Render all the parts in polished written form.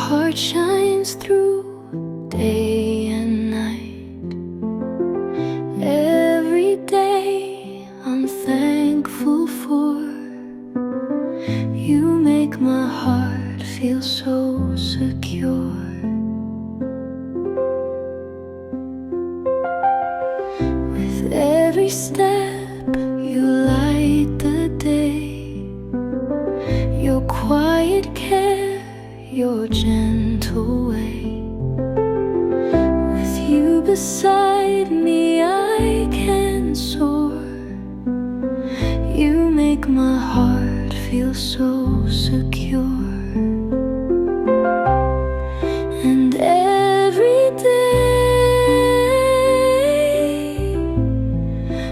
heart shines through day and night. Every day I'm thankful for. You make my heart feel so secure. With every step you light the day. Your quiet care, your gentle way. With you beside me I can soar. You make my heart feel so secure. And every day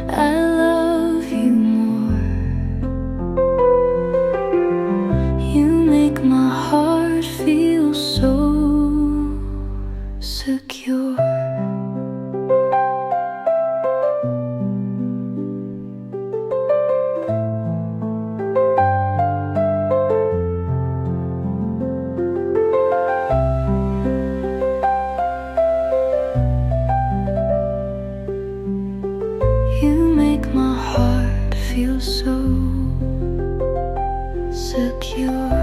I love you more. You make my heart feel so secure. You make my heart feel so secure.